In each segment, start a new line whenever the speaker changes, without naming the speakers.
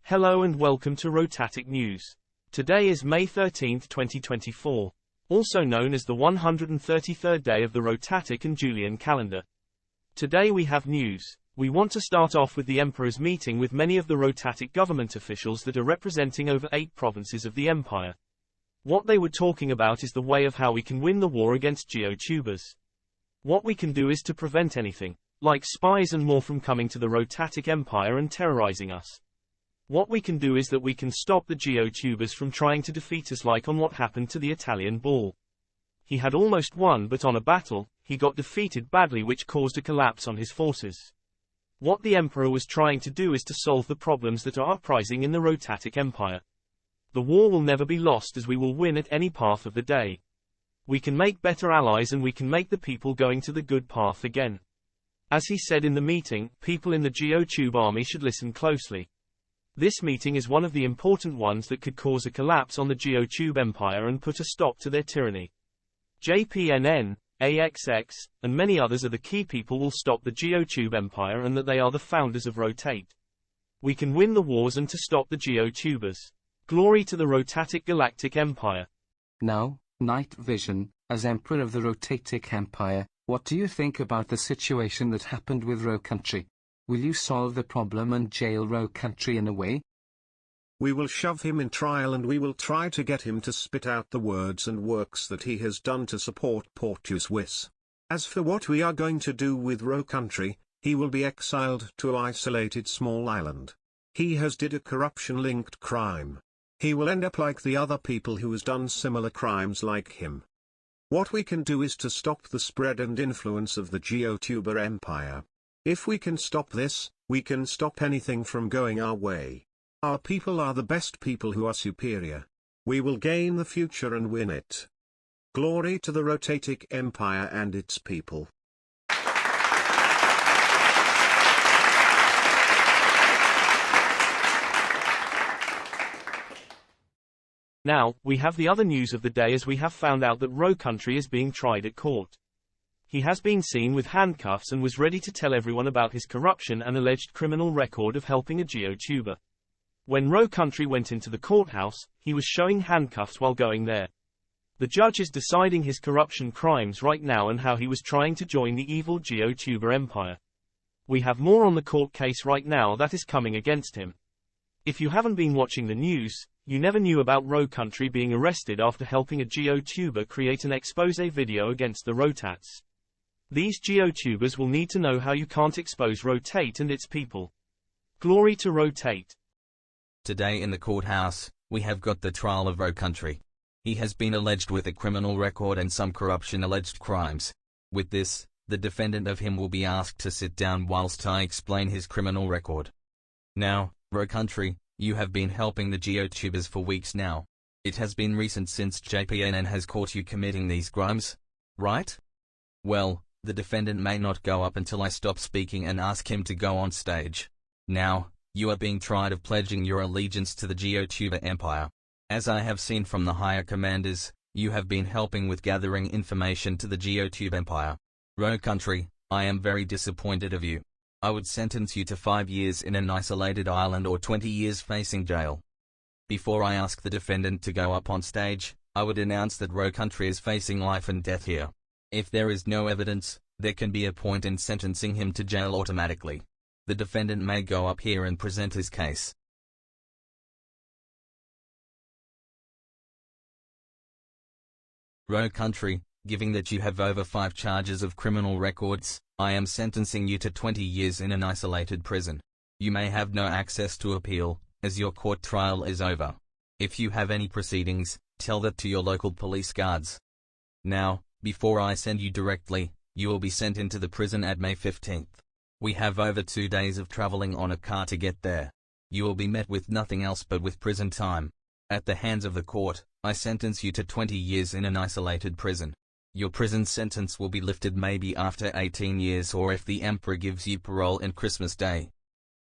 Hello and welcome to Rotatic News. Today is May 13, 2024, also known as the 133rd day of the Rotatic and Julian calendar. Today we have news. We want to start off with the Emperor's meeting with many of the Rotatic government officials that are representing over 8 provinces of the Empire. What they were talking about is the way of how we can win the war against GeoTubers. What we can do is to prevent anything, like spies and more, from coming to the Rotatic Empire and terrorizing us. What we can do is that we can stop the GeoTubers from trying to defeat us, like on what happened to the Italian Bull. He had almost won, but on a battle, he got defeated badly, which caused a collapse on his forces. What the Emperor was trying to do is to solve the problems that are uprising in the Rotatic Empire. The war will never be lost, as we will win at any path of the day. We can make better allies and we can make the people going to the good path again. As he said in the meeting, people in the GeoTube army should listen closely. This meeting is one of the important ones that could cause a collapse on the GeoTube Empire and put a stop to their tyranny. JPNN, AXX, and many others are the key people will stop the GeoTube Empire, and that they are the founders of Rotate. We can win the wars and to stop the GeoTubers. Glory to the Rotatic Galactic Empire.
Now, Night Vision, as Emperor of the Rotatic Empire, what do you think about the situation that happened with Ro Country? Will you solve the problem and jail Ro Country in a way?
We will shove him in trial and we will try to get him to spit out the words and works that he has done to support Porteous Wiss. As for what we are going to do with Ro Country, he will be exiled to an isolated small island. He has did a corruption-linked crime. He will end up like the other people who has done similar crimes like him. What we can do is to stop the spread and influence of the GeoTuber Empire. If we can stop this, we can stop anything from going our way. Our people are the best people who are superior. We will gain the future and win it. Glory to the Rotatic Empire and its people.
Now, we have the other news of the day, as we have found out that Ro Country is being tried at court. He has been seen with handcuffs and was ready to tell everyone about his corruption and alleged criminal record of helping a GeoTuber. When Ro Country went into the courthouse, he was showing handcuffs while going there. The judge is deciding his corruption crimes right now and how he was trying to join the evil GeoTuber Empire. We have more on the court case right now that is coming against him. If you haven't been watching the news, you never knew about Ro Country being arrested after helping a GeoTuber create an expose video against the Rotats. These GeoTubers will need to know how you can't expose Rotate and its people. Glory to Rotate.
Today in the courthouse, we have got the trial of Ro Country. He has been alleged with a criminal record and some corruption-alleged crimes. With this, the defendant of him will be asked to sit down whilst I explain his criminal record. Now, Ro Country, you have been helping the GeoTubers for weeks now. It has been recent since JPNN has caught you committing these crimes, right? Well, the defendant may not go up until I stop speaking and ask him to go on stage. Now, you are being tried of pledging your allegiance to the GeoTuber Empire. As I have seen from the higher commanders, you have been helping with gathering information to the GeoTube Empire. Ro Country, I am very disappointed of you. I would sentence you to 5 years in an isolated island or 20 years facing jail. Before I ask the defendant to go up on stage, I would announce that Ro Country is facing life and death here. If there is no evidence, there can be a point in sentencing him to jail automatically. The defendant may go up here and present his case. Ro Country, given that you have over 5 charges of criminal records, I am sentencing you to 20 years in an isolated prison. You may have no access to appeal, as your court trial is over. If you have any proceedings, tell that to your local police guards. Now, before I send you directly, you will be sent into the prison at May 15th. We have over 2 days of traveling on a car to get there. You will be met with nothing else but with prison time. At the hands of the court, I sentence you to 20 years in an isolated prison. Your prison sentence will be lifted maybe after 18 years, or if the Emperor gives you parole on Christmas Day.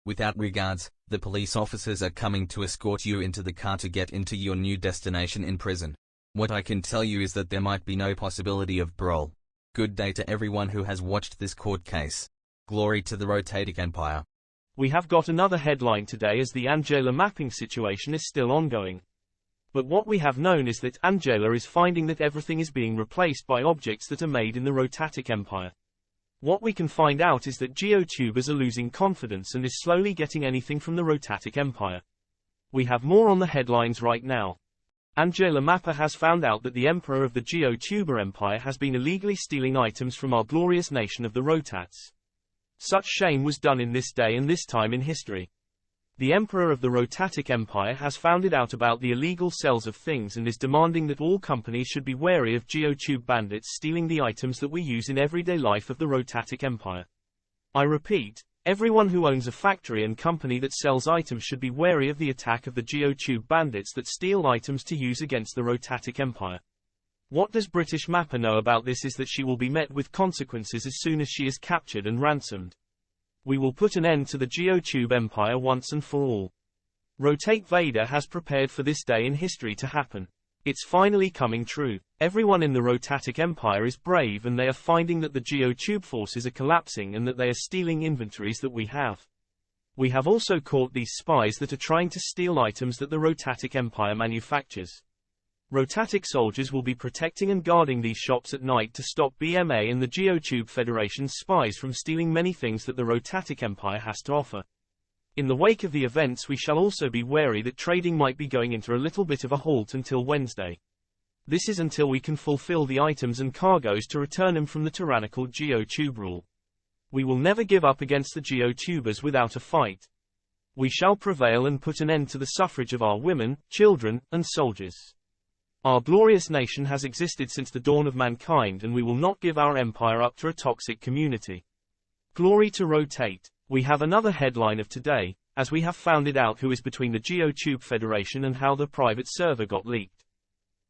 Without regards, the police officers are coming to escort you into the car to get into your new destination in prison. What I can tell you is that there might be no possibility of parole. Good day to everyone who has watched this court case. Glory to the Rotatic Empire.
We have got another headline today as the Angela mapping situation is still ongoing. But what we have known is that Angela is finding that everything is being replaced by objects that are made in the Rotatic Empire. What we can find out is that geotubers are losing confidence and is slowly getting anything from the Rotatic Empire. We have more on the headlines right now. Angela Mapper has found out that the Emperor of the Geotuber Empire has been illegally stealing items from our glorious nation of the Rotats. Such shame was done in this day and this time in history. The Emperor of the Rotatic Empire has found out about the illegal sales of things and is demanding that all companies should be wary of geotube bandits stealing the items that we use in everyday life of the Rotatic Empire. I repeat, everyone who owns a factory and company that sells items should be wary of the attack of the geotube bandits that steal items to use against the Rotatic Empire. What does British Mapper know about this is that she will be met with consequences as soon as she is captured and ransomed. We will put an end to the Geotube Empire once and for all. Rotate Vader has prepared for this day in history to happen. It's finally coming true. Everyone in the Rotatic Empire is brave and they are finding that the Geotube forces are collapsing and that they are stealing inventories that we have. We have also caught these spies that are trying to steal items that the Rotatic Empire manufactures. Rotatic soldiers will be protecting and guarding these shops at night to stop BMA and the Geotube Federation's spies from stealing many things that the Rotatic Empire has to offer. In the wake of the events we shall also be wary that trading might be going into a little bit of a halt until Wednesday. This is until we can fulfill the items and cargoes to return them from the tyrannical Geotube rule. We will never give up against the Geotubers without a fight. We shall prevail and put an end to the suffrage of our women, children, and soldiers. Our glorious nation has existed since the dawn of mankind and we will not give our empire up to a toxic community. Glory to Rotate. We have another headline of today, as we have found out who is between the Geotube Federation and how the private server got leaked.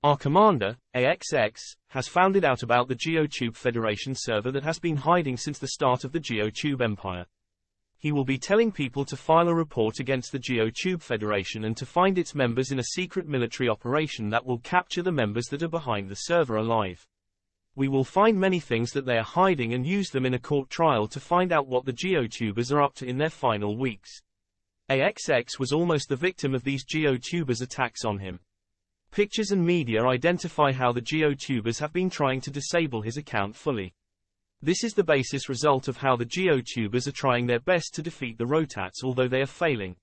Our commander, AXX, has found out about the Geotube Federation server that has been hiding since the start of the Geotube Empire. He will be telling people to file a report against the Geotube Federation and to find its members in a secret military operation that will capture the members that are behind the server alive. We will find many things that they are hiding and use them in a court trial to find out what the Geotubers are up to in their final weeks. AXX was almost the victim of these Geotubers' attacks on him. Pictures and media identify how the Geotubers have been trying to disable his account fully. This is the basis result of how the Geotubers are trying their best to defeat the Rotats although they are failing.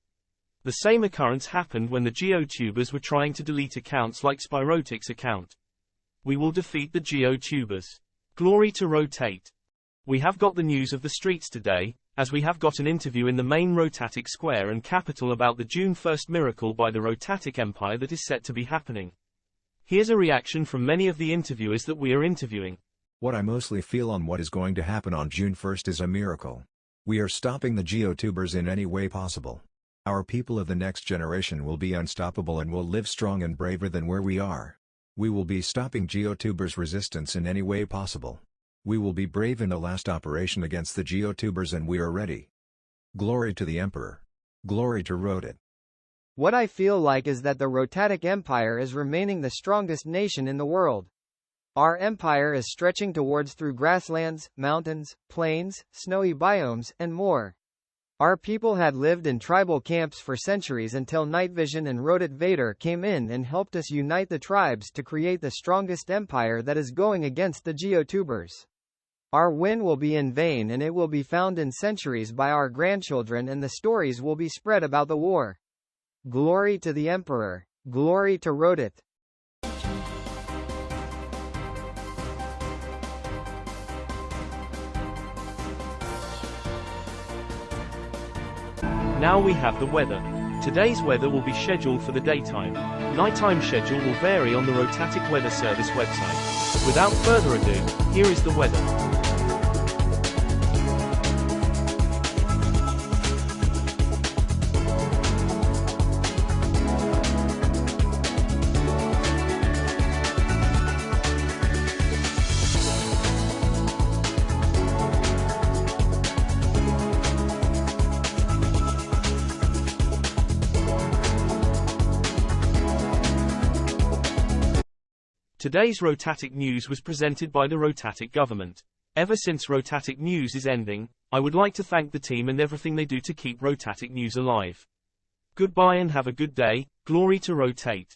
The same occurrence happened when the Geotubers were trying to delete accounts like Spyrotic's account. We will defeat the Geotubers. Glory to Rotate. We have got the news of the streets today, as we have got an interview in the main Rotatic Square and capital about the June 1st miracle by the Rotatic Empire that is set to be happening. Here's a reaction from many of the interviewers that we are interviewing.
What I mostly feel on what is going to happen on June 1st is a miracle. We are stopping the Geotubers in any way possible. Our people of the next generation will be unstoppable and will live strong and braver than where we are. We will be stopping Geotubers' resistance in any way possible. We will be brave in the last operation against the Geotubers and we are ready. Glory to the Emperor. Glory to Rotat.
What I feel like is that the Rotatic Empire is remaining the strongest nation in the world. Our empire is stretching towards through grasslands, mountains, plains, snowy biomes, and more. Our people had lived in tribal camps for centuries until Night Vision and Rotat Vader came in and helped us unite the tribes to create the strongest empire that is going against the Geotubers. Our win will be in vain and it will be found in centuries by our grandchildren and the stories will be spread about the war. Glory to the Emperor. Glory to Rotat.
Now we have the weather. Today's weather will be scheduled for the daytime. Nighttime schedule will vary on the Rotatic Weather Service website. Without further ado, here is the weather. Today's Rotatic News was presented by the Rotatic government. Ever since Rotatic News is ending, I would like to thank the team and everything they do to keep Rotatic News alive. Goodbye and have a good day. Glory to Rotate.